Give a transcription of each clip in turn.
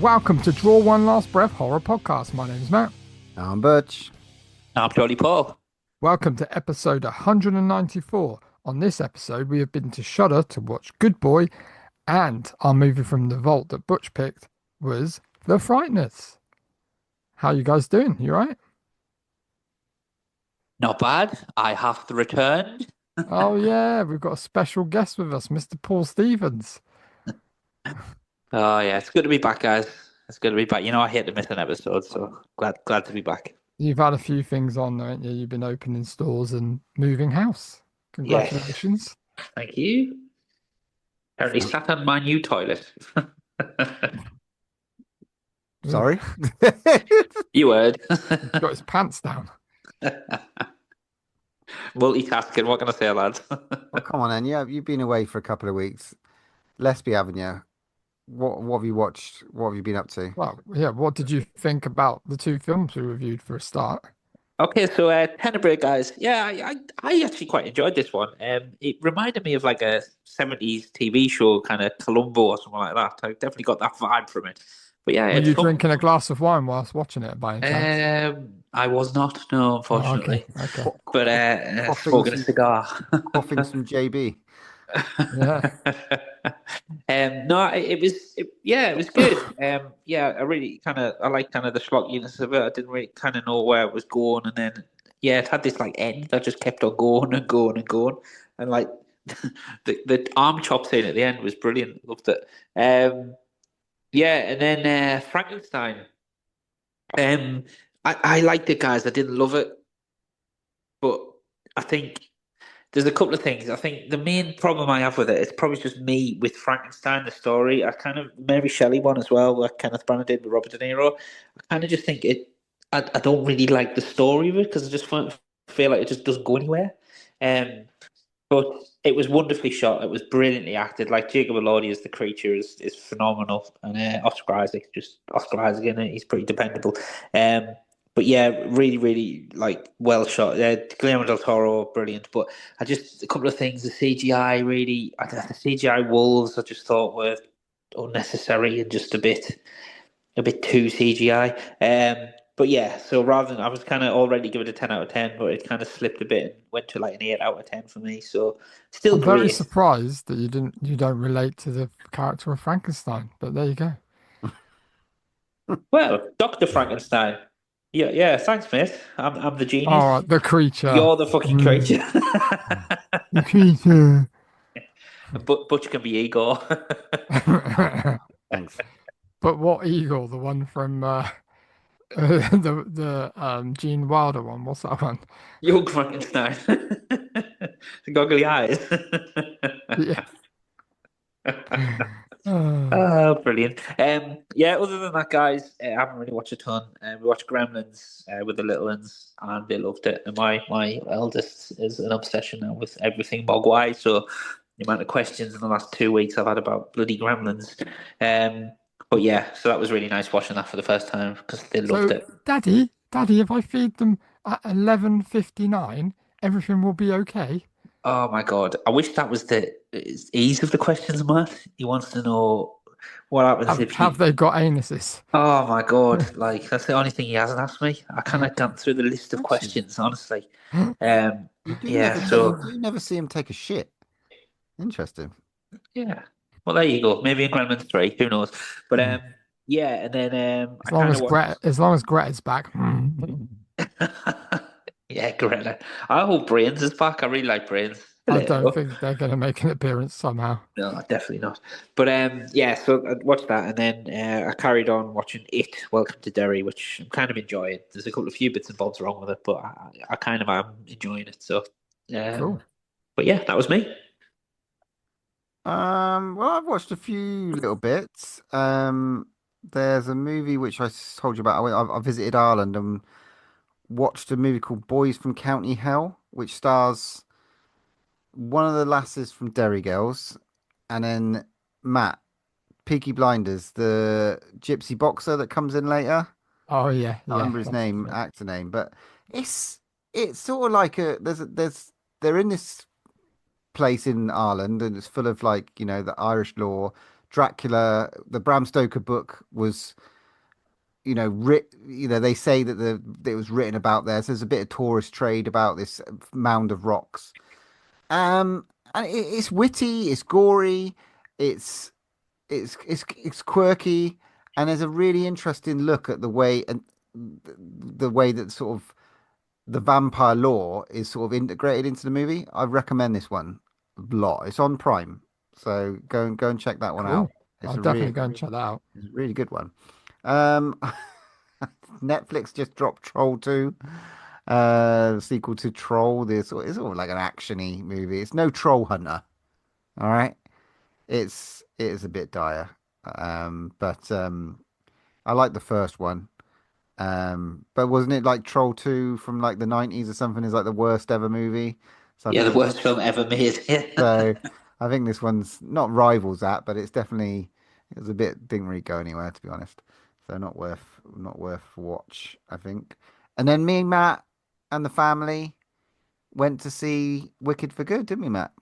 Welcome to Draw One Last Breath Horror Podcast. My name is Matt. I'm Butch. I'm Jolly Paul. Welcome to episode 194. On this episode, we have been to Shudder to watch Good Boy, and our movie from the vault that Butch picked was The Frighteners. How you guys doing? You right? Not bad. I have returned. Oh yeah, we've got a special guest with us, Mr. Paul Stevens. Oh yeah, it's good to be back, guys. It's good to be back. You know, I hate to miss an episode, so glad to be back. You've had a few things on, haven't you? You've been opening stores and moving house. Congratulations. Yes. Thank you. Apparently sat on my new toilet. Sorry? You heard. He's got his pants down. Multitasking, what can I say, lads? Oh, come on, then. Yeah, you've been away for a couple of weeks. Let's be having you. What have you watched? What have you been up to? Well, yeah, what did you think about the two films we reviewed for a start? Okay, so Tenebrae, guys. Yeah, I actually quite enjoyed this one. It reminded me of like a 70s TV show, kind of Columbo or something like that. I definitely got that vibe from it. But yeah, Were you drinking a glass of wine whilst watching it by any chance? I was not, no, unfortunately. Oh, okay. But smoking a cigar. Coughing some JB. Yeah. No, it was good. I really I like kind of the schlockiness of it. I didn't really kind of know where it was going, and then it had this like end that just kept on going and going and going, and like the arm chop scene at the end was brilliant. Loved it. And then Frankenstein. I liked it, guys. I didn't love it, but I think there's a couple of things. I think the main problem I have with it is probably just me with Frankenstein, the story. I kind of Mary Shelley one as well, like Kenneth Branagh did with Robert De Niro. I kind of just think it. I don't really like the story of it because I just feel like it just doesn't go anywhere. But it was wonderfully shot. It was brilliantly acted. Like Jacob Elordi as the creature is phenomenal, and Oscar Isaac, in it. He's pretty dependable. But yeah, really, really like well shot. Guillermo del Toro, brilliant. But I just a couple of things. The CGI the CGI wolves I just thought were unnecessary and just a bit too CGI. But yeah, so rather than I was kind of already give it a 10 out of 10, but it kind of slipped a bit and went to like an 8 out of 10 for me. So still I'm very great. surprised that you don't relate to the character of Frankenstein, but there you go. Well, Dr. Frankenstein. Yeah. Thanks, mate. I'm the genius. All right, the creature. You're the fucking creature. The creature. But Butch can be Igor. Thanks. But what Eagle? The one from the Gene Wilder one. What's that one? Young Frankenstein. The goggly eyes. Yeah. Oh, brilliant. Other than that, guys, I haven't really watched a ton. We watched Gremlins with the little ones, and they loved it. And my eldest is an obsession now with everything Mogwai. So the amount of questions in the last 2 weeks I've had about bloody Gremlins. But yeah, so that was really nice watching that for the first time because they loved it. Daddy, if I feed them at 11:59, everything will be okay. Oh my God. I wish that was the ease of the questions, Matt. He wants to know what happens if have they got anuses? Oh my God. Like, that's the only thing he hasn't asked me. I kind of gone through the list of questions, honestly. You never see him take a shit. Interesting. Yeah. Well, there you go. Maybe in Gremlins 3, who knows? But, and then as long as Greta's back. Yeah, Greta. I hope Brains is back. I really like Brains. I don't think they're going to make an appearance somehow. No, definitely not. But so I watched that, and then I carried on watching It, Welcome to Derry, which I'm kind of enjoying. There's a few bits and bobs wrong with it, but I kind of am enjoying it. So, Cool. But yeah, that was me. Well, I've watched a few little bits. There's a movie which I told you about. I visited Ireland and watched a movie called Boys from County Hell, which stars one of the lasses from Derry Girls, and then Matt, Peaky Blinders, the gypsy boxer that comes in later. Oh yeah, I remember his name, actor name, but it's sort of like they're in this place in Ireland and it's full of like, the Irish law Dracula, the Bram Stoker book was, they say that it was written about there. So there's a bit of tourist trade about this mound of rocks. And it's witty, it's gory, it's it's quirky, and there's a really interesting look at the way that sort of the vampire lore is sort of integrated into the movie. I recommend this one a lot. It's on Prime, so go and check that one out. Cool. It's I'll a definitely go and check that out. it's a really good one. Um, Netflix just dropped Troll 2, sequel to Troll. It's sort of like an actiony movie. It's no Troll Hunter, all right. It is a bit dire, but I like the first one. But wasn't it like Troll 2 from like the 90s or something is like the worst ever movie? So I Yeah, the think worst film ever made. Yeah. so I think this one's not rivals that, but it was a bit didn't really go anywhere to be honest. So not worth watch, I think. And then me, Matt, and the family went to see Wicked for Good, didn't we, Matt?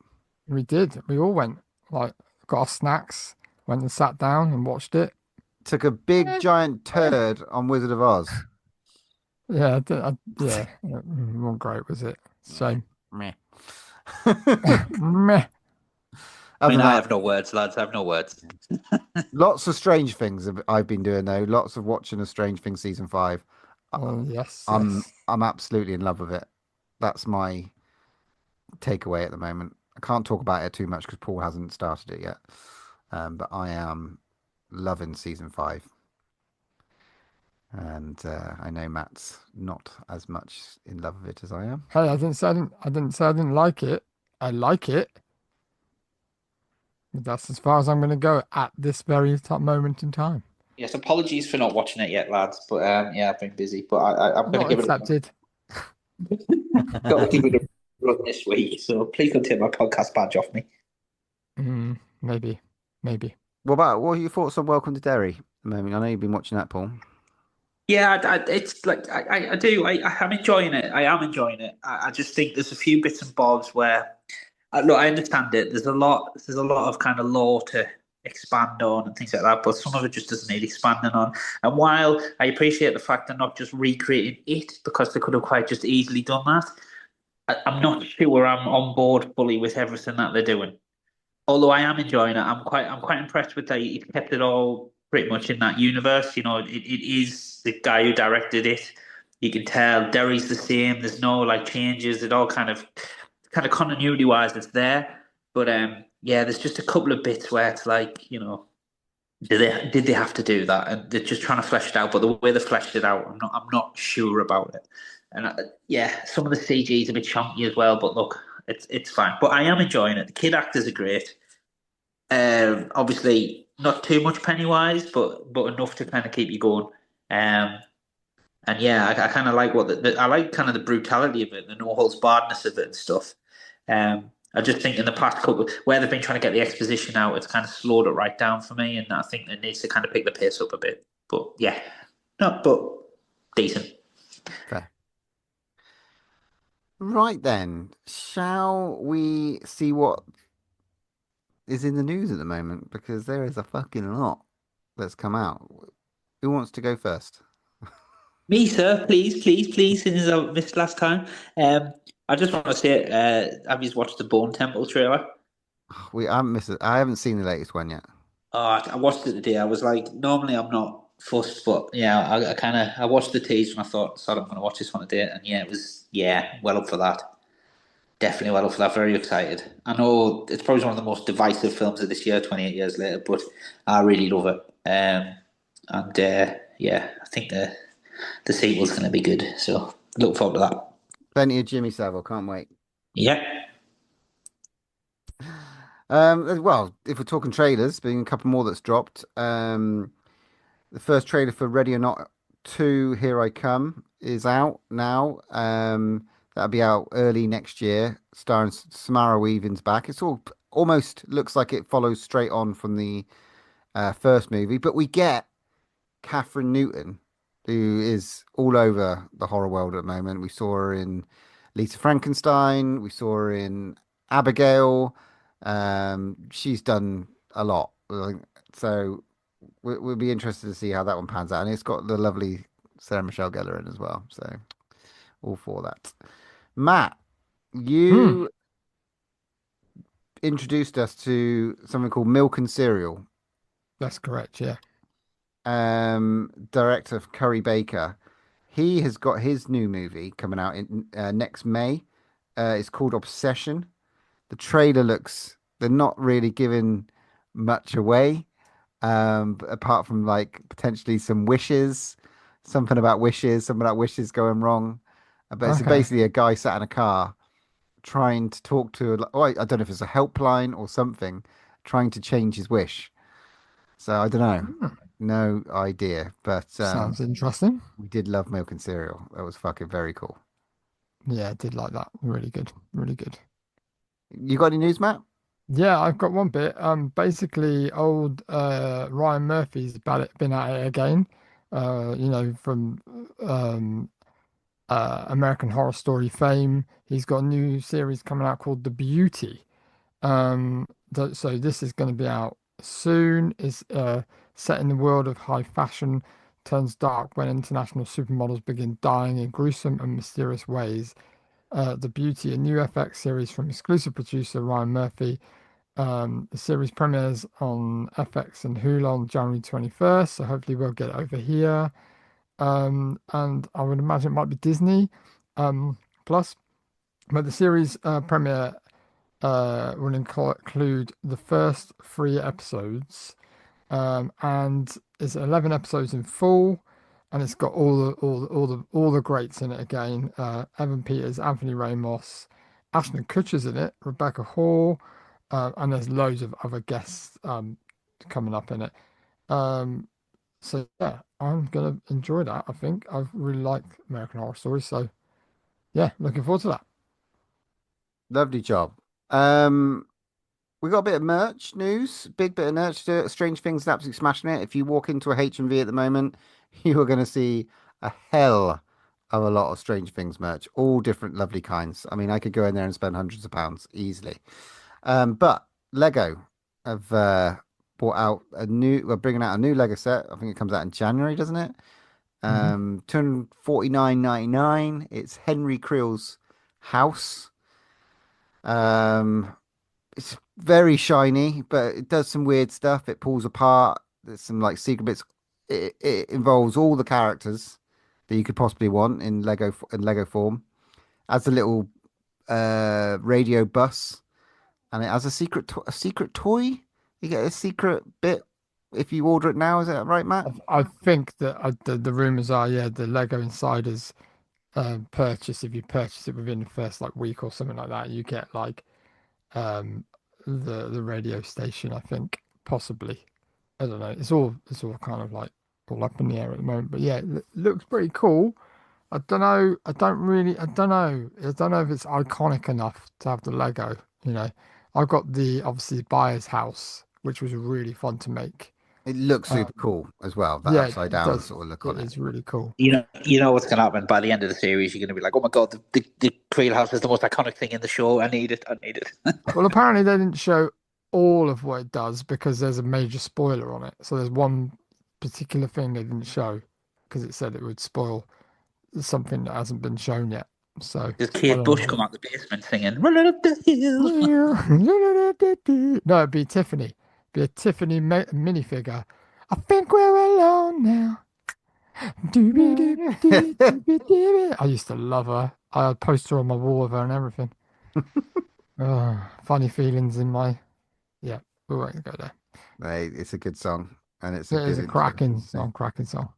We did. We all went, like, got our snacks, went and sat down and watched it. Took a big Eh, giant eh. turd on Wizard of Oz. Yeah, yeah, not great, was it? Shame. Meh. Meh. I Other mean, than I that, have no words, lads. I have no words. lots of strange things I've been doing though. Lots of watching of Strange Things season 5. I- Oh, yes, I'm yes. I'm absolutely in love with it. That's my takeaway at the moment. I can't talk about it too much because Paul hasn't started it yet. But I am loving season 5, and I know Matt's not as much in love with it as I am. Hey, I didn't say I didn't like it. I like it. But that's as far as I'm going to go at this very moment in time. Yes, apologies for not watching it yet, lads. But yeah, I've been busy. But I'm going to Not give it accepted. got to give it a run this week. So please don't take my podcast badge off me. Maybe, maybe. What are your thoughts on Welcome to Derry at the moment? I know you've been watching that, Paul. Yeah, it's like I do. I'm enjoying it. I am enjoying it. I just think there's a few bits and bobs where look, I understand it. There's a lot of kind of lore to expand on and things like that, but some of it just doesn't need expanding on. And while I appreciate the fact they're not just recreating it because they could have quite just easily done that, I'm not sure I'm on board fully with everything that they're doing. Although I am enjoying it, I'm quite impressed with that. He kept it all pretty much in that universe. You know, it is the guy who directed it. You can tell Derry's the same. There's no like changes. It all kind of continuity wise, it's there. But yeah, there's just a couple of bits where it's like, you know, did they have to do that? And they're just trying to flesh it out. But the way they fleshed it out, I'm not sure about it. And yeah, some of the CG is a bit chunky as well. But look, it's fine. But I am enjoying it. The kid actors are great. Obviously, not too much Pennywise, but enough to kind of keep you going. Um, and yeah, I kind of like I like kind of the brutality of it, the no holds barredness of it and stuff. I just think in the past couple where they've been trying to get the exposition out, it's kind of slowed it right down for me, and I think it needs to kind of pick the pace up a bit. But yeah, no, but decent. Fair. Right then, shall we see what is in the news at the moment? Because there is a fucking lot that's come out. Who wants to go first? Me, sir, please, please, please. Since I missed last time, I just want to say, have you watched the Bone Temple trailer? I haven't missed it. I haven't seen the latest one yet. Oh, I watched it today. I was like, normally I'm not fussed, but yeah, I kind of I watched the teaser and I thought, so I'm going to watch this one today, and yeah, it was well up for that. Definitely well up for that. Very excited. I know it's probably one of the most divisive films of this year, 28 years later, but I really love it. And yeah, I think the sequel's going to be good. So look forward to that. Plenty of Jimmy Savile. Can't wait. Yeah. Well, if we're talking trailers, being a couple more that's dropped. The first trailer for Ready or Not 2, Here I Come, is out now. That'll be out early next year, starring Samara Weaving's back. It's all almost looks like it follows straight on from the first movie, but we get Catherine Newton, who is all over the horror world at the moment. We saw her in Lisa Frankenstein. We saw her in Abigail. She's done a lot So we'll be interested to see how that one pans out. And it's got the lovely Sarah Michelle Gellar in as well. So all for that. Matt, Hmm, you introduced us to something called Milk and Cereal. that's correct. Yeah. Director Curry Baker. He has got his new movie coming out in next May. It's called Obsession. The trailer looks, they're not really giving much away, but apart from like potentially some wishes, something about wishes going wrong. But it's Okay. basically a guy sat in a car trying to talk to, I don't know if it's a helpline or something, trying to change his wish. So I don't know, Hmm, no idea. But sounds interesting. we did love Milk and Cereal. That was fucking very cool. Yeah, I did like that. Really good. Really good. You got any news, Matt? Yeah, I've got one bit. Basically, old Ryan Murphy's been at it again. From um American Horror Story fame. He's got a new series coming out called The Beauty. So this is going to be out soon. Is set in the world of high fashion turns dark when international supermodels begin dying in gruesome and mysterious ways. The Beauty, a new FX series from exclusive producer Ryan Murphy. The series premieres on FX and Hulu on January 21st, so hopefully we'll get it over here. And I would imagine it might be Disney Plus. But the series premiere will include the first three episodes, and it's 11 episodes in full, and it's got all the greats in it again. Evan Peters, Anthony Ramos, Ashton Kutcher's in it, Rebecca Hall, and there's loads of other guests coming up in it. Um, so yeah, I'm gonna enjoy that. I think I really like American Horror Story, so yeah, looking forward to that. Lovely job. Um, we got a bit of merch news, big bit of merch. Strange Things is absolutely smashing it. If you walk into a HMV at the moment, you are going to see a hell of a lot of Strange Things merch, all different lovely kinds. I mean, I could go in there and spend hundreds of pounds easily. But Lego have brought out bringing out a new Lego set. I think it comes out in January, doesn't it? Mhm. 249.99. It's Henry Creel's house. Um, it's very shiny, but it does some weird stuff. It pulls apart. There's some like secret bits. It involves all the characters that you could possibly want in Lego form. As a little radio bus, and it has a secret toy. You get a secret bit if you order it now. Is that right, Matt? I think that the rumors are, yeah, the Lego Insiders purchase, if you purchase it within the first like week or something like that, you get like um the radio station, I think, possibly. I don't know. It's all kind of like all up in the air at the moment. But yeah, it looks pretty cool. I don't know. I don't know. I don't know if it's iconic enough to have the Lego, you know. I've got the obviously buyer's house, which was really fun to make. It looks Uh, super cool as well. That yeah, upside it down does. sort of look It on it. is really cool. You know what's going to happen by the end of the series. You're going to be like, "Oh my god, the Creel House is the most iconic thing in the show. I need it. I need it." Well, apparently they didn't show all of what it does because there's a major spoiler on it. So there's one particular thing they didn't show because it said it would spoil something that hasn't been shown yet. So Does I Kate don't Bush know. come out the basement singing "Running Up the Hill"? No, it'd be Tiffany. Be a Tiffany minifigure. I think we're alone now. Dooby-doo-doo, I used to love her. I had a poster on my wall of her and everything. Funny feelings in my. Yeah, we won't go there. Hey, it's a good song and it's a It is good a introduction cracking to see. song, cracking song.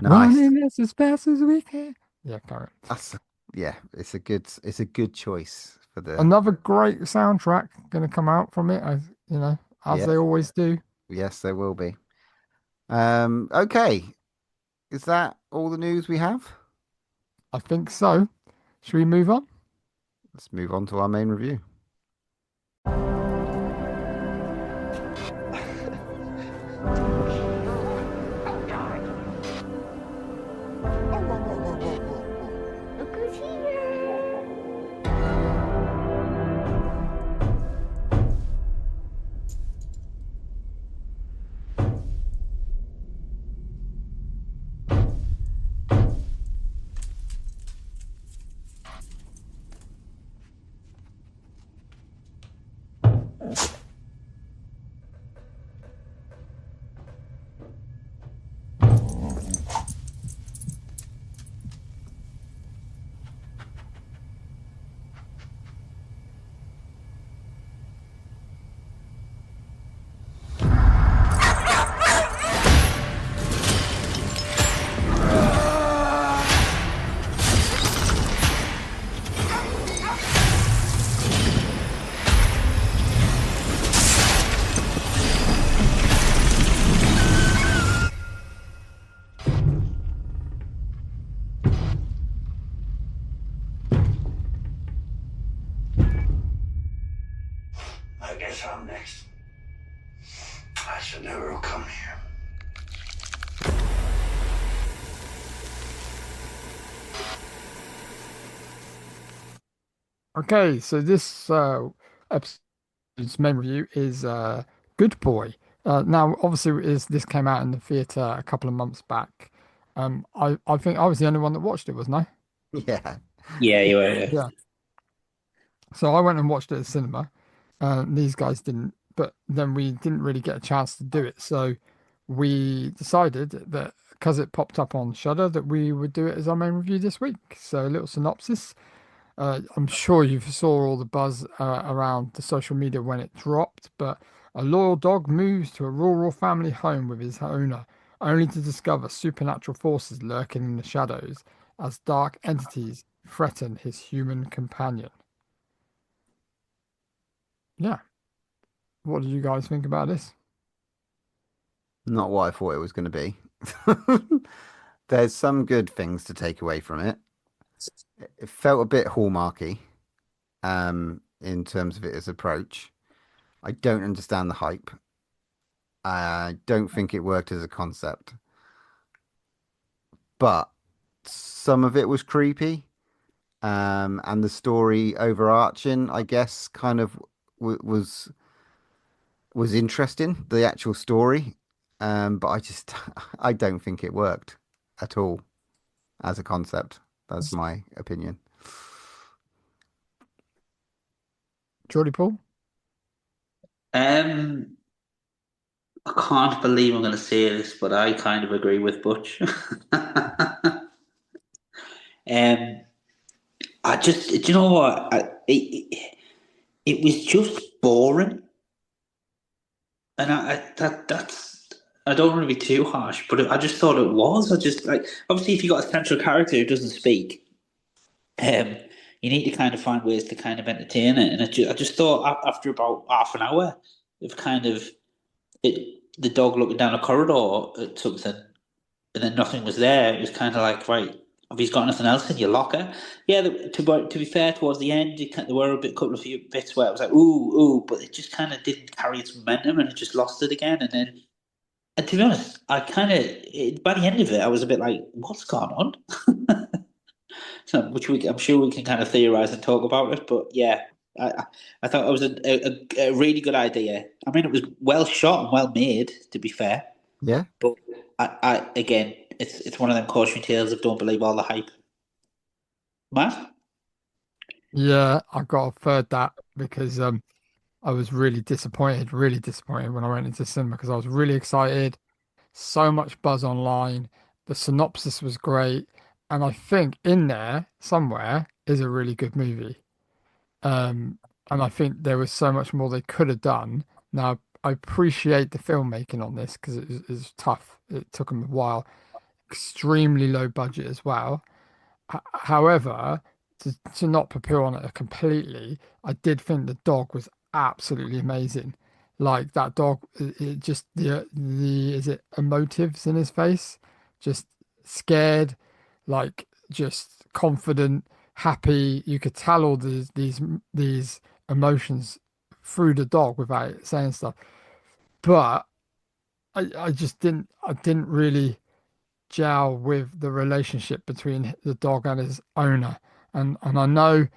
Nice. Running as fast as we can. Yeah, carry on. That's yeah, it's a good choice for the Another great soundtrack going to come out from it, as as yeah, they always do. yes, there will be. Okay. Is that all the news we have? I think so. Should we move on? Let's move on to our main review. Look who's here. guess I'm next. I should never have come here. Okay, so this episode's main review is Good Boy. Now, obviously, this came out in the theatre a couple of months back. I think I was the only one that watched it, wasn't I? Yeah. Yeah, you were. Yeah. Yeah. So I went and watched it at the cinema. These guys didn't, but then we didn't really get a chance to do it. So we decided that because it popped up on Shudder, that we would do it as our main review this week. So a little synopsis. I'm sure you saw all the buzz around the social media when it dropped, but a loyal dog moves to a rural family home with his owner, only to discover supernatural forces lurking in the shadows as dark entities threaten his human companion. Yeah. What did you guys think about this? Not what I thought it was going to be. There's some good things to take away from it. It felt a bit hallmarky, in terms of its approach. I don't understand the hype. I don't think it worked as a concept, but some of it was creepy. And the story overarching, I guess, kind of was interesting, the actual story. But I don't think it worked at all as a concept. That's my opinion. Geordie Paul? Um, I can't believe I'm going to say this, but I kind of agree with Butch. um, do you know what? It was just boring, and that's. I don't want to be too harsh, but I just thought it was. I just like obviously if you got a central character who doesn't speak, um, you need to kind of find ways to kind of entertain it. And I just thought after about half an hour of kind of the dog looking down a corridor at something, and then nothing was there. It was kind of like, right, have you got anything else in your locker? Yeah, to be fair, towards the end, there were couple of few bits where it was like, ooh, but it just kind of didn't carry its momentum, and it just lost it again. And to be honest, I kind of by the end of it, I was a bit like, what's going on? So, I'm sure we can kind of theorize and talk about it, but yeah. I thought it was a really good idea. I mean, it was well shot and well made, to be fair. Yeah. But again, it's one of them cautionary tales of don't believe all the hype. Matt? Yeah, I got a third that because I was really disappointed when I went into cinema because I was really excited. So much buzz online. The synopsis was great, and I think in there somewhere is a really good movie. Um, and I think there was so much more they could have done. Now, I appreciate the filmmaking on this because it was tough. It took them a while. Extremely low budget as well. However, to not poo on it completely, I did think the dog was absolutely amazing. Like that dog, it just the is it emotives in his face, just scared, like just confident, happy. You could tell all these emotions through the dog without saying stuff. But I didn't really gel with the relationship between the dog and his owner. And I know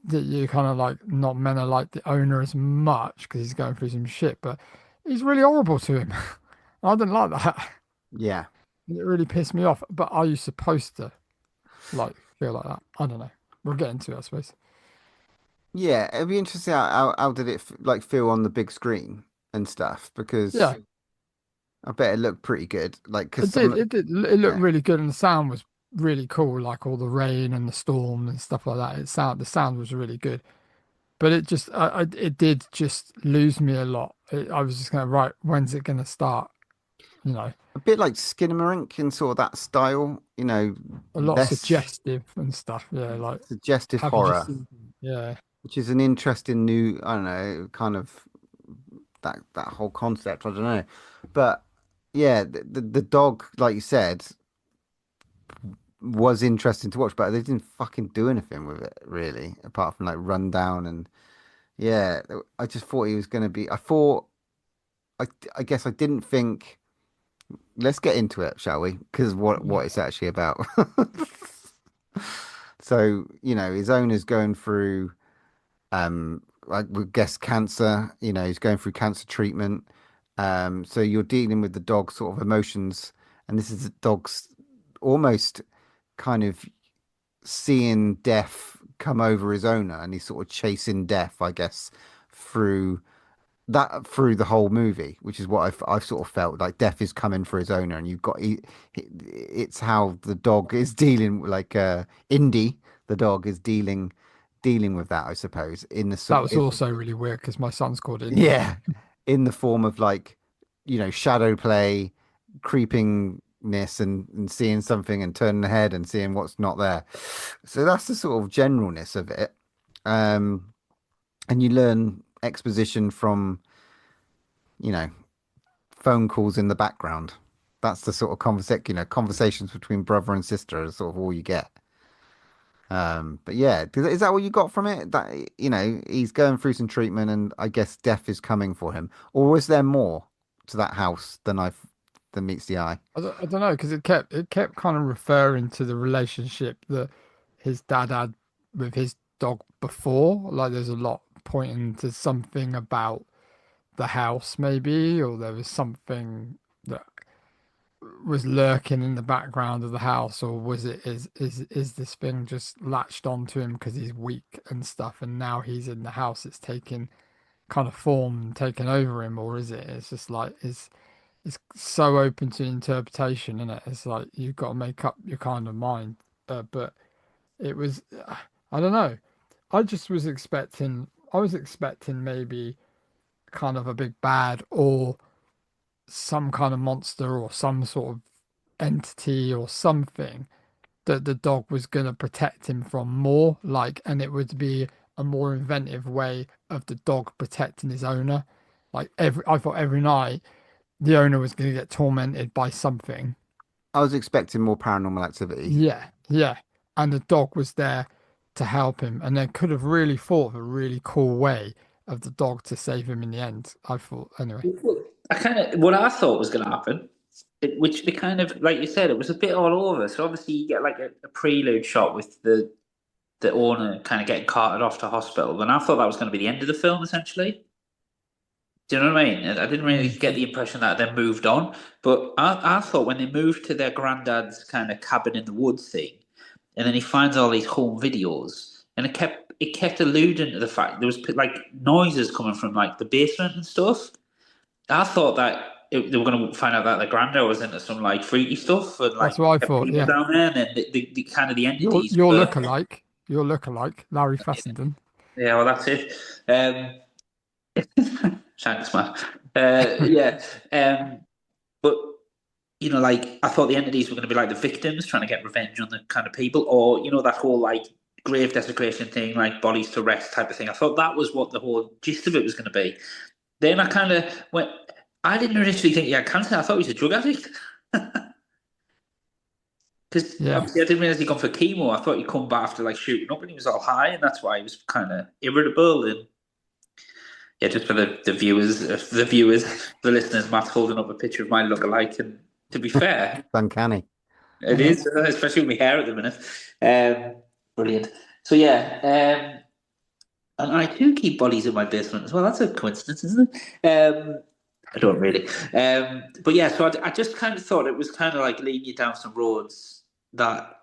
that you kind of like not men are like the owner as much because he's going through some shit, but he's really horrible to him. I didn't like that. Yeah. It really pissed me off. But are you supposed to like feel like that? I don't know. We'll get into it, I suppose. Yeah, it'd be interesting how did it like feel on the big screen and stuff because Yeah, I bet it looked pretty good. Like, because it did. It did. It looked yeah, really good, and the sound was really cool. Like all the rain and the storm and stuff like that. The sound was really good. But it just, it did just lose me a lot. I was just going, right, when's it going to start? You know, a bit like Skinamarink in sort of that style, a lot less suggestive and stuff. Yeah, like, suggestive have you just horror, seen? Yeah, which is an interesting new, I don't know, kind of that whole concept. I don't know, but yeah, the dog, like you said, was interesting to watch, but they didn't fucking do anything with it really, apart from like run down and Yeah, I just thought he was going to be. I thought, I, I guess I didn't think. Let's get into it, shall we? Because what Yeah. it's actually about. So, his owner's going through, I would guess cancer. He's going through cancer treatment. So you're dealing with the dog's sort of emotions, and this is the dog's almost kind of seeing death come over his owner, and he's sort of chasing death, I guess, through through the whole movie, which is what I've sort of felt like death is coming for his owner, and it's how the dog is dealing, like Indy, the dog is dealing with that, I suppose, in the That sort was also really weird because my son's called Indy. yeah, in the form of like, shadow play, creepingness, and seeing something and turning the head and seeing what's not there. So that's the sort of generalness of it. Um, and you learn exposition from, you know, phone calls in the background. That's the sort of conversations between brother and sister is sort of all you get. But yeah, is that what you got from it? That he's going through some treatment, and I guess death is coming for him, or was there more to that house than meets the eye? I don't know because it kept kind of referring to the relationship that his dad had with his dog before. Like there's a lot pointing to something about the house maybe, or there was something that was lurking in the background of the house, or was it is this thing just latched onto him because he's weak and stuff, and now he's in the house, it's taking kind of form and taken over him, or is it? It's just like it's so open to interpretation, isn't it? It's like you've got to make up your kind of mind. But it was, I don't know. I was expecting maybe kind of a big bad or some kind of monster or some sort of entity or something that the dog was going to protect him from more, like, and it would be a more inventive way of the dog protecting his owner. I thought every night the owner was going to get tormented by something. I was expecting more paranormal activity. Yeah, yeah. And the dog was there to help him. And they could have really thought of a really cool way of the dog to save him in the end. I thought, anyway. I kind of what I thought was going to happen, which they kind of like you said, it was a bit all over. So obviously you get like a prelude shot with the owner kind of getting carted off to hospital, and I thought that was going to be the end of the film essentially. Do you know what I mean? I didn't really Mm. get the impression that they moved on, but I thought when they moved to their granddad's kind of cabin in the woods thing, and then he finds all these home videos, and it kept alluding to the fact there was like noises coming from like the basement and stuff. I thought that they were going to find out that the granddad was into some like freaky stuff and like That's what I kept thought. people Yeah. down there, and then the kind of the Your entities your were lookalike, your lookalike, Larry Fessenden. yeah, well that's it. Thanks, man. Yeah, but like I thought the entities were going to be like the victims trying to get revenge on the kind of people, or that whole like grave desecration thing, like bodies to rest type of thing. I thought that was what the whole gist of it was going to be. Then I kind of went. I didn't initially think he had cancer. I thought he was a drug addict. Because Yeah. obviously I didn't realize he'd gone for chemo. I thought he'd come back after like shooting up and he was all high, and that's why he was kind of irritable. And yeah, just for the the listeners, Matt's holding up a picture of my lookalike, and to be fair, It's uncanny. it is, especially with my hair at the minute. Brilliant. So yeah, and I do keep bodies in my basement as well. That's a coincidence, isn't it? I don't really. But yeah, so I just kind of thought it was kind of like leading you down some roads that,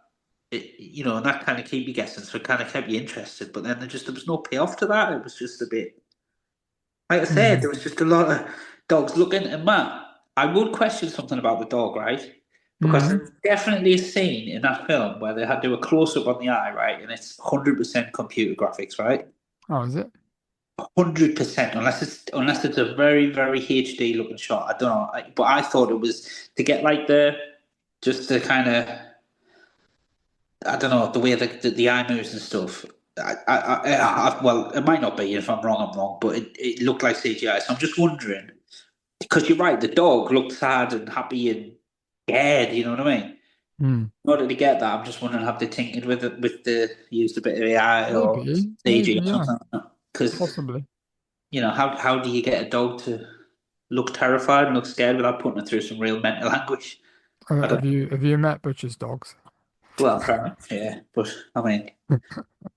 and that kind of keep you guessing. So it kind of kept you interested. But then there was no payoff to that. It was just a bit, like I said, Mm. there was just a lot of dogs looking. And Matt, I would question something about the dog, right? Because Mm. there's definitely a scene in that film where they had to do a close up on the eye, right? And it's 100% computer graphics, right? Oh, is it? 100%, unless it's a very very HD looking shot. I don't know, but I thought it was to get like the kind of I don't know the way the eye moves and stuff. Well, it might not be. If I'm wrong, I'm wrong. But it looked like CGI. So I'm just wondering because you're right. The dog looked sad and happy and scared. You know what I mean? Mm. In order to get that, I'm just wondering have they tinkered with it with the used a bit of AI or Maybe, CG or yeah. something. Because, Possibly. how do you get a dog to look terrified and look scared without putting it through some real mental anguish? I don't Have you met Butcher's dogs? Well, fair enough, yeah. But, I mean,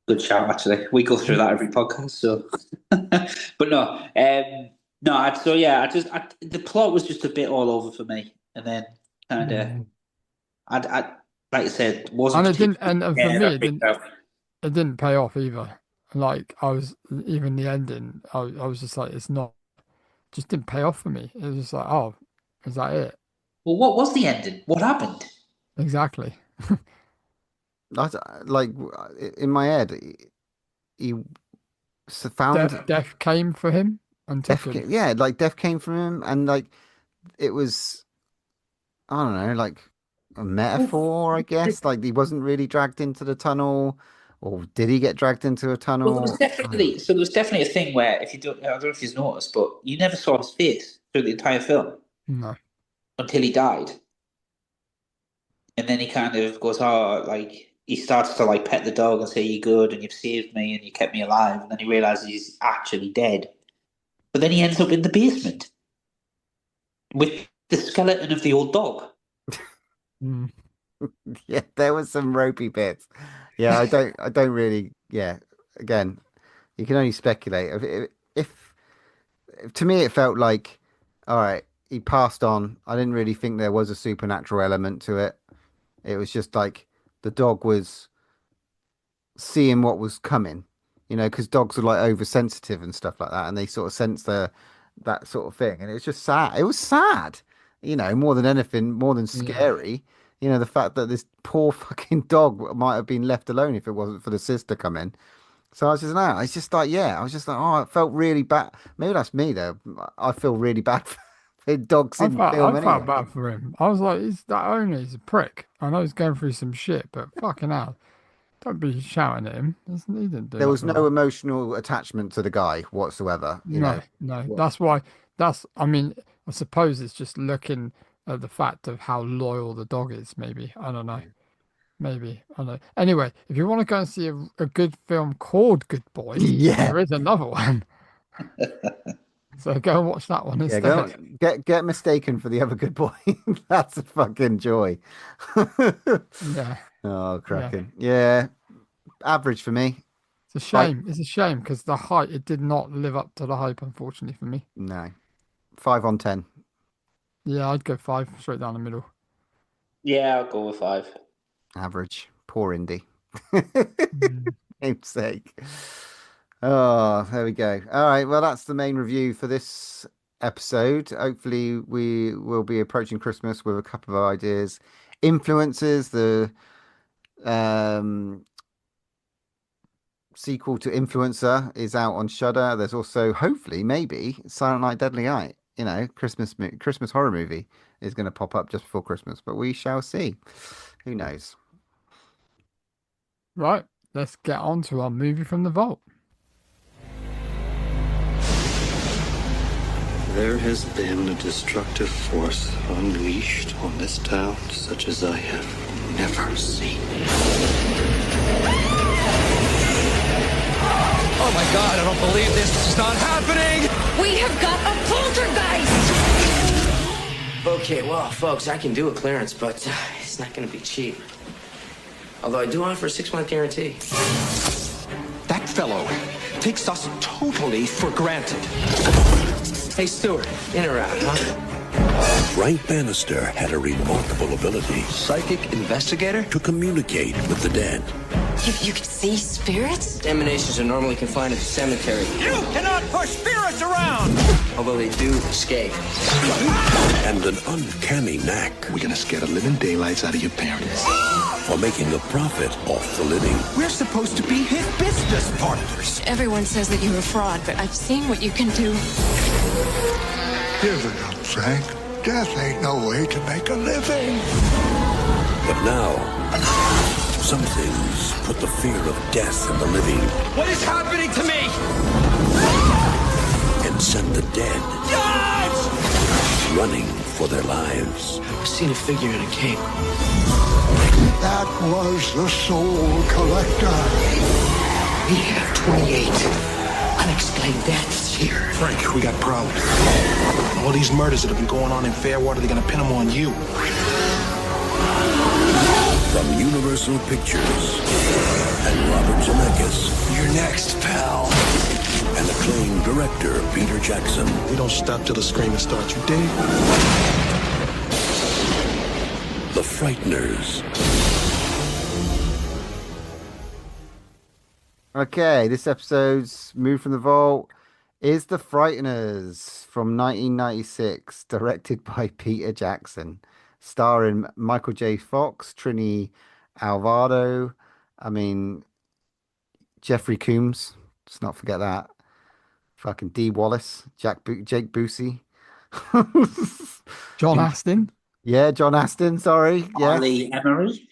good shout, actually. We go through that every podcast, so. But no, the plot was just a bit all over for me. And then kind of, I like I said, wasn't And it didn't, particularly and for scared me, or freaked out. it didn't pay off either. Like even the ending, I was just like, it's not, just didn't pay off for me. It was just like, oh, is that it? Well, what was the ending? What happened? Exactly. Like in my head, he found Death came for him and took him. yeah, like death came from him, and like it was, I don't know, like a metaphor, I guess. Like he wasn't really dragged into the tunnel, or did he get dragged into a tunnel? Well, there was definitely a thing where I don't know if you've noticed, but you never saw his face through the entire film No. until he died. And then he kind of goes, oh, like, he starts to, like, pet the dog and say, you're good, and you've saved me, and you kept me alive. And then he realizes he's actually dead. But then he ends up in the basement with the skeleton of the old dog. Mm. Yeah, there was some ropey bits. Yeah, I don't really. Yeah, again, you can only speculate. If to me, it felt like, all right, he passed on. I didn't really think there was a supernatural element to it. It was just like the dog was seeing what was coming, because dogs are like oversensitive and stuff like that, and they sort of sense that sort of thing. And it was just sad. It was sad, more than anything, more than scary. The fact that this poor fucking dog might have been left alone if it wasn't for the sister coming. So I was just, no, it's just like, I was just like, oh, it felt really bad. Maybe that's me though. I feel really bad for dogs in the film I anyway. felt bad for him. I was like, that owner is a prick. I know he's going through some shit, but fucking hell, don't be shouting at him. He didn't do There was nothing no wrong. emotional attachment to the guy whatsoever. No. That's why. I mean, I suppose it's just looking at the fact of how loyal the dog is. Maybe I don't know. Maybe I don't know. Anyway, if you want to go and see a good film called Good Boy, there is another one. So go and watch that one instead. Get mistaken for the other good boy. That's a fucking joy. Yeah. Oh, cracking. Yeah. Average for me. It's a shame. It's a shame because it did not live up to the hype, unfortunately, for me. No. 5 on 10. Yeah, I'd go 5 straight down the middle. Yeah, I'll go with 5. Average. Poor indie. Namesake. Oh, there we go. All right. Well, that's the main review for this episode. Hopefully, we will be approaching Christmas with a couple of ideas. Influences, the sequel to Influencer is out on Shudder. There's also, hopefully, maybe Silent Night, Deadly Night. Christmas horror movie is going to pop up just before Christmas, but we shall see. Who knows? Right. Let's get on to our movie from the vault. There has been a destructive force unleashed on this town such as I have never seen. Oh my God, I don't believe this is not happening! We have got a poltergeist! Okay, well, folks, I can do a clearance, but it's not going to be cheap. Although I do offer a 6-month guarantee. That fellow takes us totally for granted. Hey, Stuart, in or out, huh? Frank Bannister had a remarkable ability Psychic investigator? to communicate with the dead. You can see spirits? Emanations are normally confined to the cemetery, You cannot push spirits around! although they do escape. And an uncanny knack We're gonna scare the living daylights out of your parents. for making a profit off the living. We're supposed to be his business partners. Everyone says that you're a fraud, but I've seen what you can do. Give it up, Frank. Death ain't no way to make a living. But now, some things put the fear of death in the living What is happening to me? and send the dead running for their lives. I've seen a figure in a cape. That was the Soul Collector. We have 28. unexplained deaths here. Frank, we got problems. All these murders that have been going on in Fairwater, they're gonna pin them on you. From Universal Pictures and Robert Zemeckis. You're next, pal. And acclaimed director Peter Jackson. We don't stop till the screaming starts, you dig? The Frighteners. Okay, this episode's move from the vault is The Frighteners from 1996, directed by Peter Jackson, starring Michael J. Fox, Trini Alvarado, Jeffrey Combs, let's not forget that, fucking Dee Wallace, Jake Busey. John Astin. Yeah, John Astin, sorry. Yeah. Harley Emery.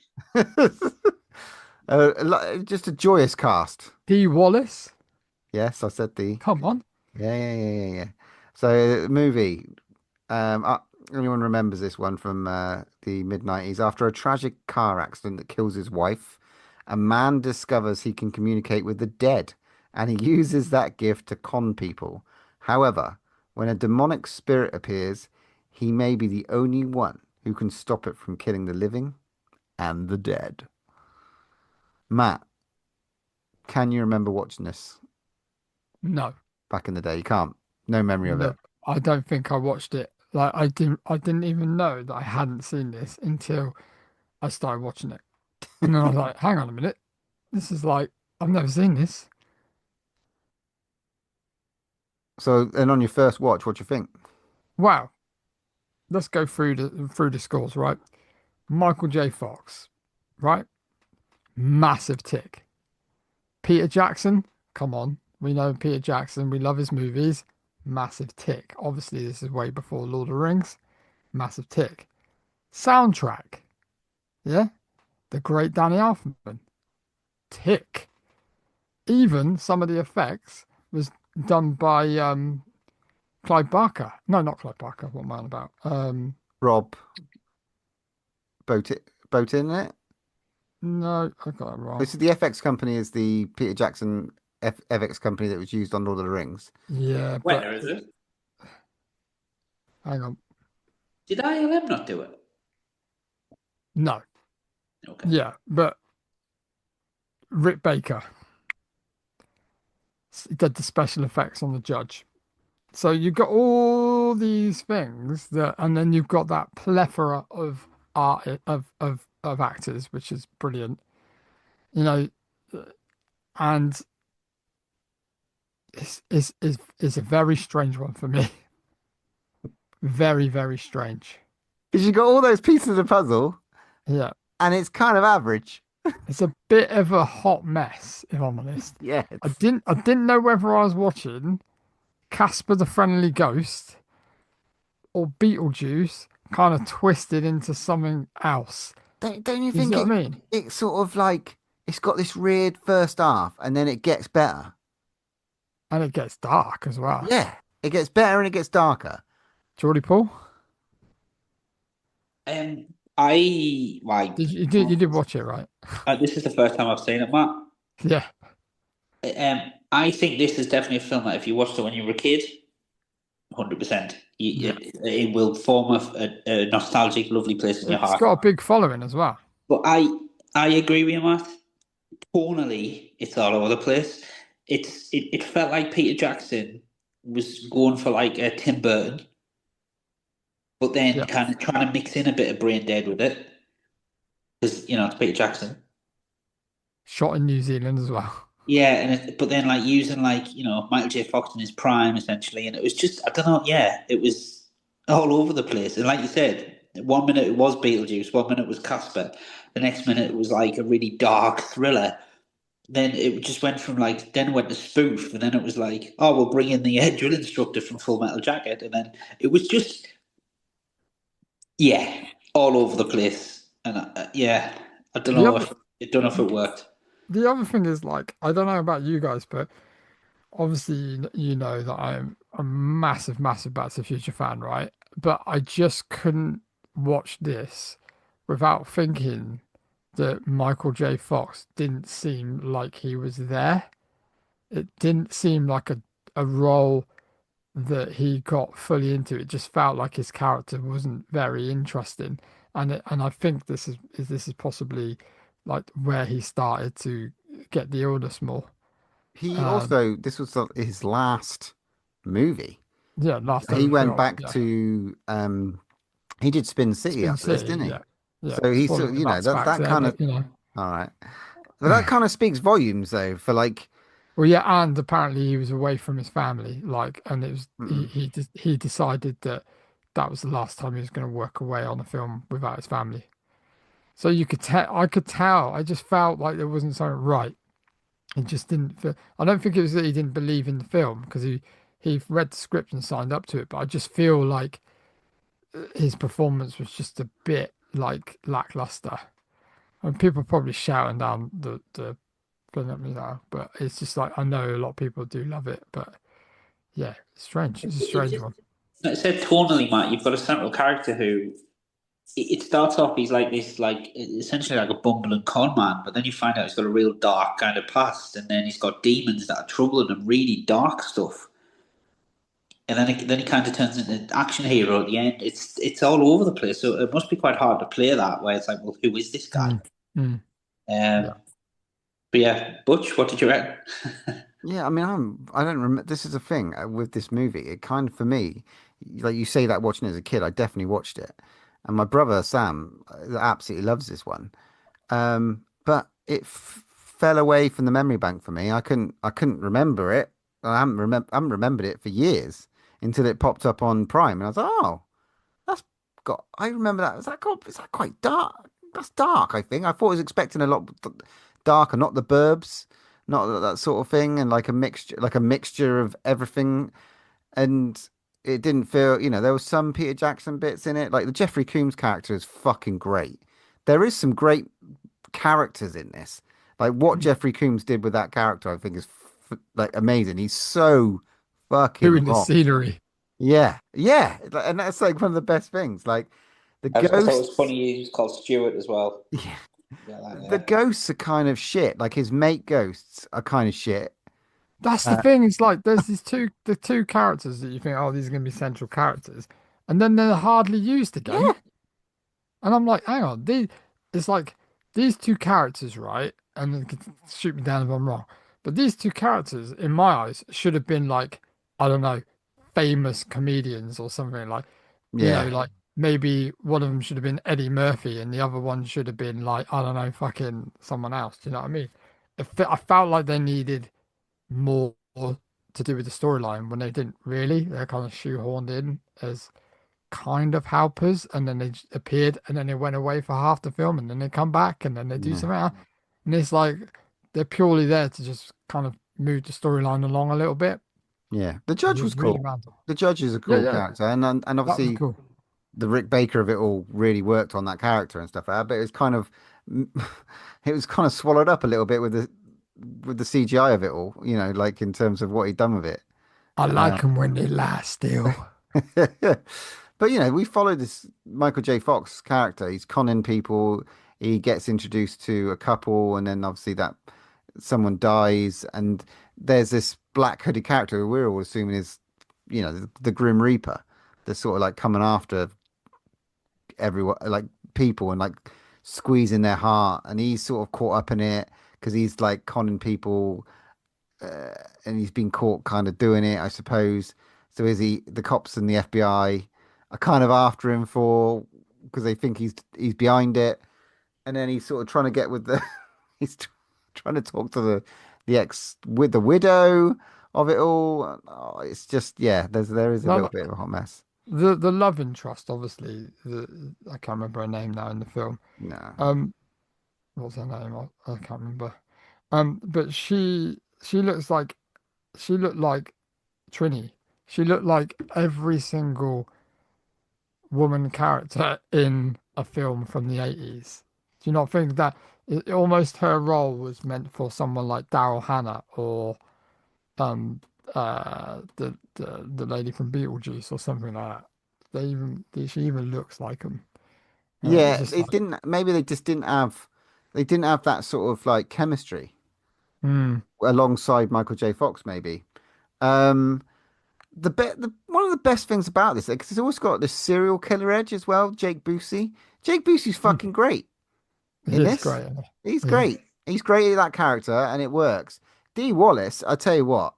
Just a joyous cast. Dee Wallace. Yes, I said Dee. Come on. Yeah. So the movie, anyone remembers this one from the mid-90s? After a tragic car accident that kills his wife, a man discovers he can communicate with the dead, and he uses that gift to con people. However, when a demonic spirit appears, he may be the only one who can stop it from killing the living and the dead. Matt, can you remember watching this? No. Back in the day, you can't. No memory of it. I don't think I watched it. Like I didn't even know that I hadn't seen this until I started watching it. And then I was like, hang on a minute. This is like, I've never seen this. So, and on your first watch, what do you think? Wow. Let's go through the scores, right? Michael J. Fox, right? Massive tick. Peter Jackson, come on. We know Peter Jackson. We love his movies. Massive tick. Obviously, this is way before Lord of the Rings. Massive tick. Soundtrack. Yeah? The great Danny Elfman. Tick. Even some of the effects was done by Clive Barker. No, not Clive Barker. What am I on about? Rob Bottin, isn't it? No, I got it wrong. So the FX company is the Peter Jackson FX company that was used on Lord of the Rings. Yeah. Where is it? Hang on. Did ILM not do it? No. Okay. Yeah, but Rick Baker did the special effects on the Judge. So you've got all these things and then you've got that plethora of art of actors, which is brilliant. And it's a very strange one for me. Very, very strange. Because you got all those pieces of the puzzle. Yeah. And it's kind of average. It's a bit of a hot mess, if I'm honest. Yeah. I didn't know whether I was watching Casper the Friendly Ghost or Beetlejuice kind of twisted into something else. Don't you think what I mean? It's sort of like it's got this weird first half and then it gets better. And it gets dark as well. Yeah. It gets better and it gets darker. Geordie Paul? I like. You did watch it, right? This is the first time I've seen it, Matt. Yeah. I think this is definitely a film that if you watched it when you were a kid, 100%, it will form a nostalgic, lovely place in your heart. It's got a big following as well. But I agree with you, Matt. Tonally, it's all over the place. It felt like Peter Jackson was going for like a Tim Burton, but then kind of trying to mix in a bit of Brain Dead with it, because it's Peter Jackson. Shot in New Zealand as well. Yeah, but then like using Michael J. Fox in his prime essentially, and it was just I don't know. Yeah, it was all over the place. And like you said, 1 minute it was Beetlejuice, 1 minute it was Casper, the next minute it was like a really dark thriller. Then it just went from then went to spoof, and then it was like, oh, we'll bring in the drill instructor from Full Metal Jacket, and then it was just all over the place. And I don't know if it worked. The other thing is, I don't know about you guys, but obviously you know that I'm a massive, massive Back to the Future fan, right? But I just couldn't watch this without thinking that Michael J. Fox didn't seem like he was there. it didn't seem like a role that he got fully into. It just felt like his character wasn't very interesting, and I think this is possibly like where he started to get the illness more. He Um, also, this was his last movie. yeah, last He ever went film. back Yeah, to he did Spin City Spin after this, City. didn't he? Yeah, yeah. So he sort Following of, the nuts that back that there, kind of, but all right. But that kind of speaks volumes though for like, well, yeah, and apparently he was away from his family, like, and it was mm, he decided that that was the last time he was going to work away on a film without his family. So you could tell, I could tell, I just felt like there wasn't something right. He just didn't feel, I don't think it was that he didn't believe in the film because he read the script and signed up to it, but I just feel like his performance was just a bit like lackluster. And people are probably shouting down the film at me now, but it's just like I know a lot of people do love it, but yeah, it's strange. It's a It strange just, one. like I said, tonally, Matt, you've got a central character who it starts off, he's like this, like essentially like a bumbling con man, but then you find out he's got a real dark kind of past, and then he's got demons that are troubling him, really dark stuff. And then he kind of turns into an action hero at the end. It's all over the place, so it must be quite hard to play that. Where it's like, well, who is this guy? Mm, mm, Um, yeah. but yeah, Butch, what did you reckon? yeah, I mean, I don't remember. This is a thing with this movie. It kind of, for me, like you say that watching it as a kid, I definitely watched it. And my brother Sam absolutely loves this one. But it fell away from the memory bank for me. I couldn't remember it. I haven't remembered it for years until it popped up on Prime, and I was like, oh, that's I remember that. Is that quite dark? That's dark. I think I thought I was expecting a lot darker, not the Burbs, not that sort of thing, and like a mixture of everything. And it didn't feel, there was some Peter Jackson bits in it. Like the Jeffrey Combs character is fucking great. There is some great characters in this. Like what Jeffrey Combs did with that character, I think is like amazing. He's so fucking Doing the wrong. scenery. Yeah, yeah, and that's like one of the best things. Like the I thought it was ghosts, funny he was called Stuart as well. yeah, Yeah, the ghosts are kind of shit. Like his mate ghosts are kind of shit. That's the Uh, thing. It's like there's the two characters that you think, oh, these are going to be central characters, and then they're hardly used again. yeah, And I'm like, hang on, it's like these two characters, right? And you can shoot me down if I'm wrong, but these two characters, in my eyes, should have been like, I don't know, famous comedians or something like, yeah, like maybe one of them should have been Eddie Murphy and the other one should have been like, I don't know, fucking someone else. Do you know what I mean? I felt like they needed more to do with the storyline when they didn't really. They're kind of shoehorned in as kind of helpers, and then they appeared, and then they went away for half the film, and then they come back, and then they do yeah, something else. And it's like they're purely there to just kind of move the storyline along a little bit. yeah. The It judge was was really cool. random. The judge is a Yeah, cool yeah, character, and that was obviously cool. the Rick Baker of it all really worked on that character and stuff like that. But it was kind of it was kind of swallowed up a little bit with the CGI of it all. Like in terms of what he'd done with it. I Uh, like them when they lie still. But we follow this Michael J. Fox character. He's conning people. He gets introduced to a couple, and then obviously that someone dies, and there's this black hooded character who we're all assuming is, the Grim Reaper. That's sort of like coming after everyone, like people, and like squeezing their heart, and he's sort of caught up in it because he's like conning people, and he's been caught kind of doing it, I suppose. So is he? The cops and the FBI are kind of after him for because they think he's behind it, and then he's sort of trying to get with the he's trying to talk to the ex with the widow of it all. Oh, it's just there is a No, little bit of a hot mess. the love interest, obviously, I can't remember her name now in the film. No, Um, what's her name? I can't remember. But she looked like Trini. She looked like every single woman character in a film from the 80s. Do you not think that almost her role was meant for someone like Daryl Hannah or um the lady from Beetlejuice or something like that? She even looks like them. It's yeah, just it like didn't. Maybe they just didn't have. They didn't have that sort of like chemistry. alongside Michael J. Fox, maybe. Um, one of the best things about this, because it's always got this serial killer edge as well. Jake Busey. Jake Busey's fucking great He in is this. great. Isn't he? He's Yeah. great. He's great at that character, and it works. Dee Wallace, I tell you what,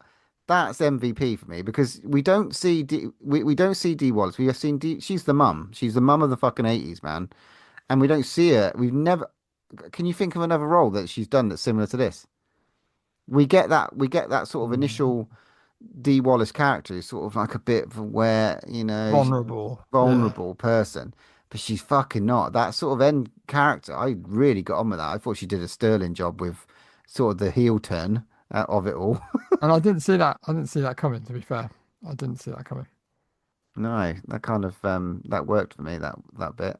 that's MVP for me because we don't see we don't see Dee Wallace. We have seen Dee. She's the mum. She's the mum of the fucking 80s, man. And we don't see her. We've never. Can you think of another role that she's done that's similar to this? We get that. We get that sort of initial Dee Wallace character, is sort of like a bit of where vulnerable person, but she's fucking not that sort of end character. I really got on with that. I thought she did a sterling job with sort of the heel turn of it all. And I didn't see that. I didn't see that coming. To be fair, I didn't see that coming. No, that kind of that worked for me that bit.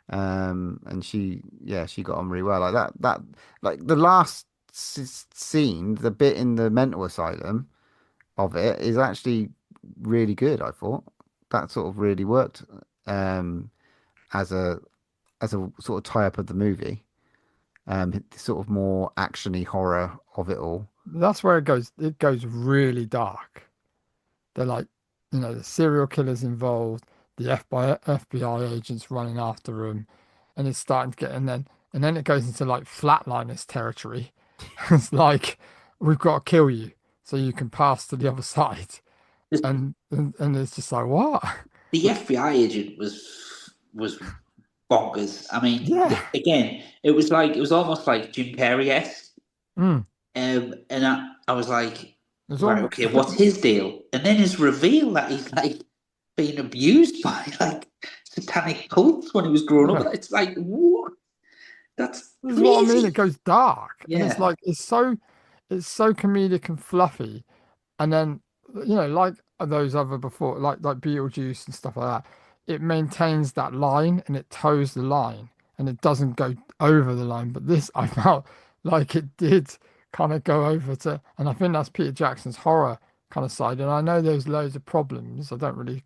And she got on really well like that like the last scene, the bit in the mental asylum of it is actually really good. I thought that sort of really worked as a sort of tie up of the movie, sort of more actiony horror of it all. That's where it goes really dark. They're like, the serial killers involved, the FBI agents running after him, and it's starting to get, and then it goes into like flatliners territory. It's like, we've got to kill you so you can pass to the other side, and it's just like, what? The FBI agent was bonkers. I mean, again, it was almost like Jim Carrey-esque. And I was like, right, okay, what's his deal? And then his reveal that he's like being abused by like satanic cults when he was growing up. It's like, what? That's crazy. What I mean. It goes dark, Yeah. and it's like it's so comedic and fluffy, and then like those other before, like Beetlejuice and stuff like that. It maintains that line and it toes the line, and it doesn't go over the line. But this, I felt like it did kind of go over to, and I think that's Peter Jackson's horror kind of side. And I know there's loads of problems. I don't really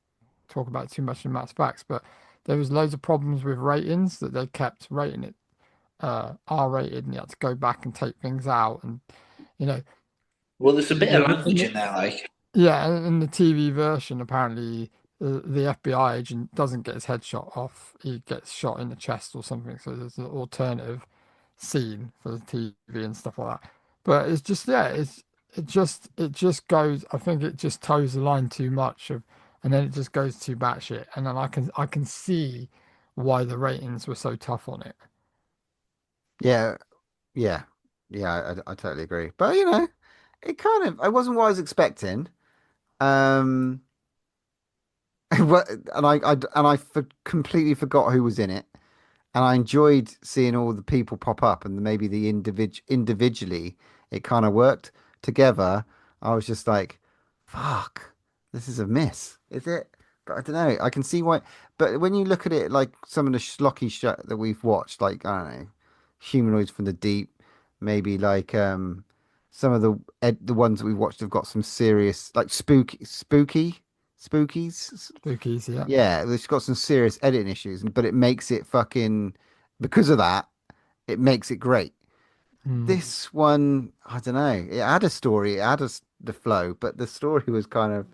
talk about it too much in Matt's Facts, but there was loads of problems with ratings that they kept rating it R-rated, and you had to go back and take things out, and well, there's a bit of language in there, like in the TV version, apparently the FBI agent doesn't get his head shot off; he gets shot in the chest or something. So there's an alternative scene for the TV and stuff like that. But it's just it just goes. I think it just toes the line too much and then it just goes too batshit. And then I can see why the ratings were so tough on it. Yeah, I totally agree. But it kind of, I wasn't what I was expecting. And completely forgot who was in it, and I enjoyed seeing all the people pop up, and maybe the individually it kind of worked together. I was just like, fuck, this is a miss, is it? But I don't know. I can see why. But when you look at it, like some of the schlocky shit that we've watched, like I don't know, Humanoids from the Deep, maybe like some of the ones that we've watched have got some serious like spookies. Yeah, it's got some serious editing issues, but it makes it fucking, because of that, it makes it great. This one, I don't know, it had a story, it had the flow, but the story was kind of,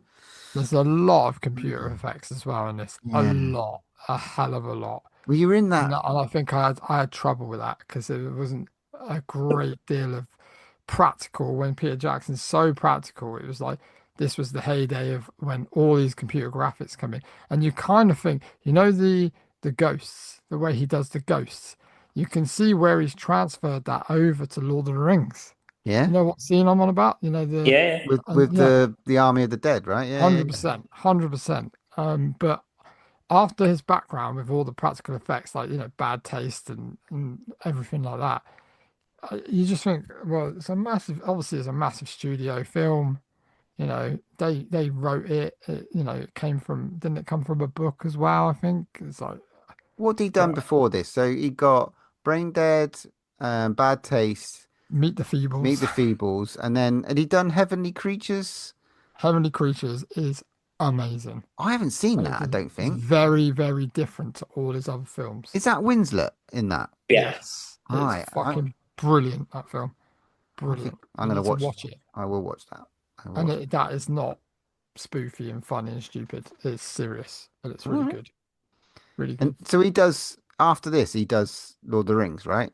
there's a lot of computer effects as well in this. A hell of a lot. Well, you were in that, and I think I had trouble with that because it wasn't a great deal of practical. When Peter Jackson's so practical, it was like this was the heyday of when all these computer graphics come in, and you kind of think, the ghosts, the way he does the ghosts, you can see where he's transferred that over to Lord of the Rings. Yeah, you know what scene I'm on about? With the Army of the Dead, right? Yeah, 100%. But after his background with all the practical effects, like bad taste and everything like that, you just think, well, it's a massive studio film. They wrote it. It came from, didn't it come from a book as well? I think it's like, what had he done before this? So he got Brain Dead, Bad Taste, Meet the Feebles, and then had he done Heavenly Creatures? Heavenly Creatures is amazing. I haven't seen that. I don't think. Very, very different to all his other films. Is that Winslet in that? Yes. It's fucking brilliant, that film. brilliant. I'm You going need to to watch. watch it. I will watch that. I will And watch it. that is not spoofy and funny and stupid. It's serious and it's really Alright. good. Really And good. so he does, after this, he does Lord of the Rings, right?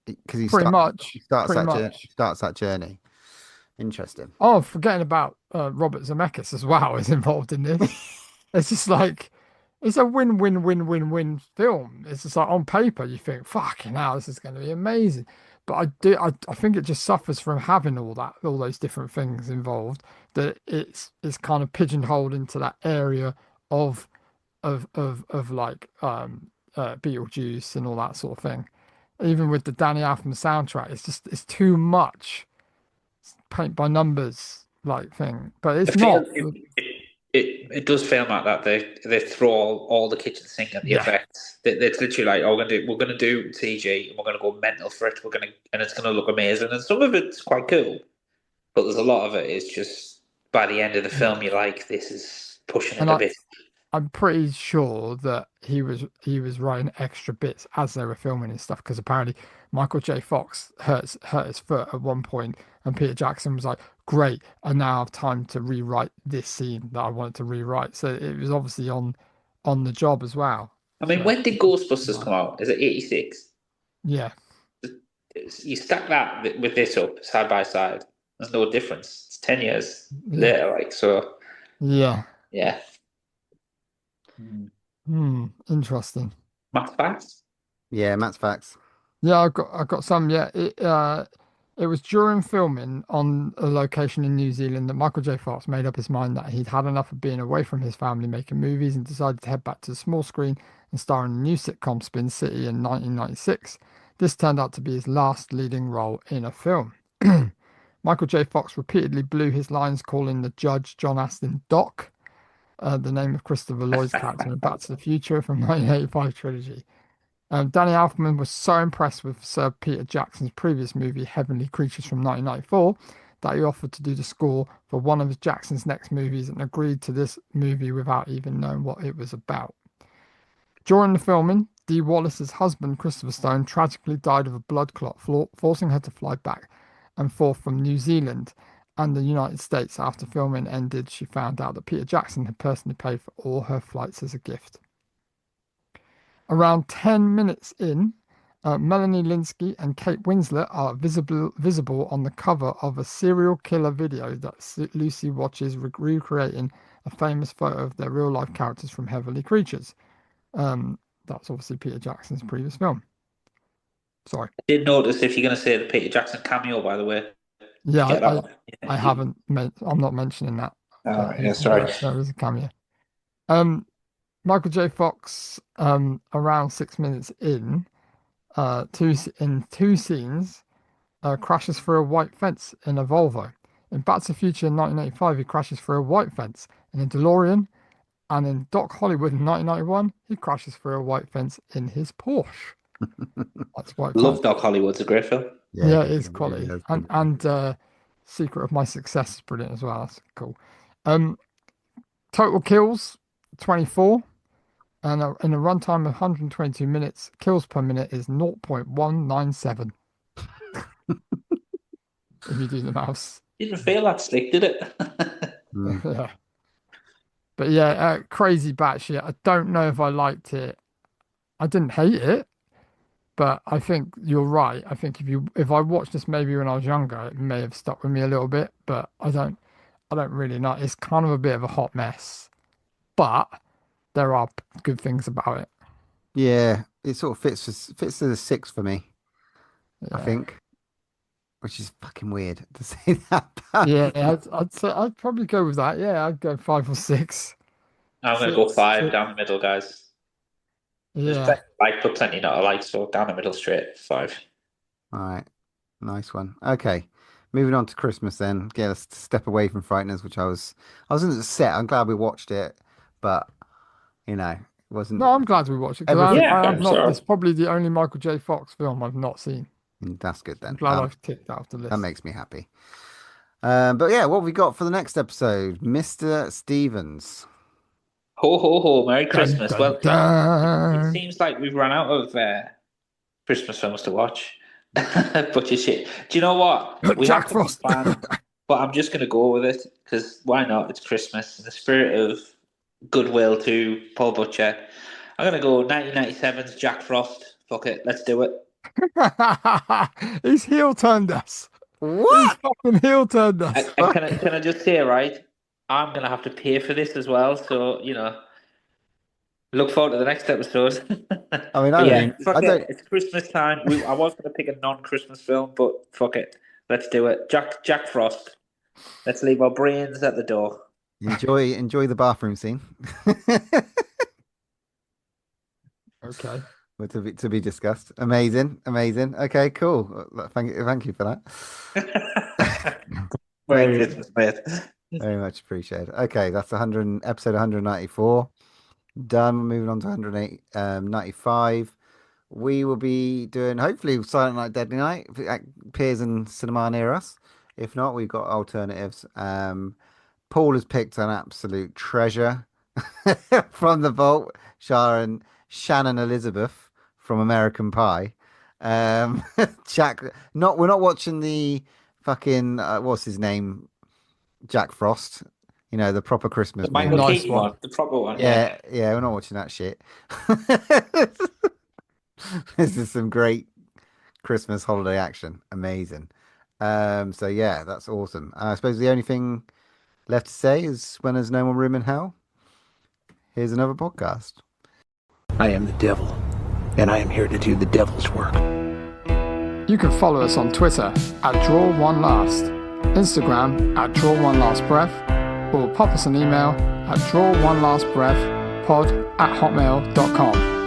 Because Pretty much. Pretty much. starts that journey. Interesting. Oh, forgetting about Robert Zemeckis as well is involved in this. It's just like it's a win-win-win-win-win film. It's just like on paper you think, fucking hell, this is going to be amazing. But I think it just suffers from having all those different things involved. That it's kind of pigeonholed into that area of like Beetlejuice and all that sort of thing. Even with the Danny Elfman soundtrack, it's too much paint by numbers like thing. But it's not. It does feel like that. They throw all the kitchen sink at the effects. It's literally like, oh, we're gonna do CG and we're gonna go mental for it. And it's gonna look amazing. And some of it's quite cool, but there's a lot of it is just by the end of the film, you're like, this is pushing it a bit. I'm pretty sure that he was writing extra bits as they were filming his stuff because apparently Michael J. Fox hurt his foot at one point, and Peter Jackson was like, "Great, I now have time to rewrite this scene that I wanted to rewrite." So it was obviously on the job as well. I mean, when did Ghostbusters come out? Is it 86? Yeah. You stack that with this up side by side. There's no difference. It's 10 years later, like so. Yeah. Yeah. Interesting. Matt's facts? Yeah, Matt's facts. Yeah, I got some. Yeah, it was during filming on a location in New Zealand that Michael J. Fox made up his mind that he'd had enough of being away from his family making movies and decided to head back to the small screen and star in the new sitcom Spin City in 1996. This turned out to be his last leading role in a film. Michael J. Fox repeatedly blew his lines calling the judge John Astin Doc, the name of Christopher Lloyd's character in Back to the Future from 1985 trilogy. Danny Elfman was so impressed with Sir Peter Jackson's previous movie, Heavenly Creatures from 1994, that he offered to do the score for one of Jackson's next movies and agreed to this movie without even knowing what it was about. During the filming, Dee Wallace's husband, Christopher Stone, tragically died of a blood clot, forcing her to fly back and forth from New Zealand and the United States. After filming ended, she found out that Peter Jackson had personally paid for all her flights as a gift. Around 10 minutes in, Melanie Linsky and Kate Winslet are visible on the cover of a serial killer video that Lucy watches recreating a famous photo of their real-life characters from Heavenly Creatures. That's obviously Peter Jackson's previous film. Sorry. I did notice if you're going to say the Peter Jackson cameo, by the way. Yeah, I haven't. I'm not mentioning that. Oh, yeah, sorry. There is a cameo. Michael J. Fox, around 6 minutes in two scenes, crashes through a white fence in a Volvo. In Back to the Future in 1985, he crashes through a white fence in a DeLorean, and in Doc Hollywood in 1991, he crashes through a white fence in his Porsche. That's white. Love Doc Hollywood. It's a great film. Yeah, it is quality. And Secret of My Success is brilliant as well. That's cool. Total kills 24, and in a runtime of 122 minutes, kills per minute is 0.197. If you do the maths. Didn't feel that slick, did it? Yeah. But yeah, crazy batshit. I don't know if I liked it. I didn't hate it, but I think you're right. I think if I watched this maybe when I was younger, it may have stuck with me a little bit. But I don't really know. It's kind of a bit of a hot mess, but there are good things about it. Yeah, it sort of fits to the 6 for me. Yeah. I think, which is fucking weird to say that. Yeah, I'd probably go with that. Yeah, I'd go 5 or 6. I'm going to go 5 down the middle, guys. Yeah. Put plenty not alike, so down the middle straight, 5. All right, nice one. Okay, moving on to Christmas then. Yeah, let's step away from Frighteners, which I was in the set. I'm glad we watched it, but it wasn't. No, I'm glad we watched it because it's probably the only Michael J. Fox film I've not seen. That's good then. I'm glad I've ticked that off the list. That makes me happy. But yeah, what have we got for the next episode? Mr. Stevens. Ho, ho, ho. Merry Christmas. Dun, dun. It seems like we've run out of Christmas films to watch. Butcher shit. Do you know what? We Jack have to Frost. plan, but I'm just going to go with it because why not? It's Christmas. In the spirit of goodwill to Paul Butcher, I'm going to go 1997's Jack Frost. Fuck it. Let's do it. He's heel turned us. What? He's fucking heel turned us. And can I just say, right? I'm going to have to pay for this as well. So, look forward to the next episode. I mean, fuck it. It's Christmas time. I was going to pick a non-Christmas film, but fuck it. Let's do it. Jack Frost. Let's leave our brains at the door. Enjoy the bathroom scene. Okay. Well, to be discussed. Amazing. Okay, cool. Thank you for that. Merry Christmas, mate. Very much appreciated. Okay, that's episode 194. Done. We're moving on to 195. We will be doing hopefully Silent Night, Deadly Night. If it appears in cinema near us. If not, we've got alternatives. Paul has picked an absolute treasure from the vault. Shannon Elizabeth from American Pie. Jack. We're not watching the fucking what's his name? Jack Frost. The proper Christmas The Michael Nice Keaton one. one, the proper one. Yeah, we're not watching that shit. This is some great Christmas holiday action. Amazing. So yeah, that's awesome. I suppose the only thing left to say is when there's no more room in hell, here's another podcast. I am the devil, and I am here to do the devil's work. You can follow us on Twitter @DrawOneLast, Instagram @DrawOneLastBreath, or pop us an email at drawnelastbreathpod@hotmail.com.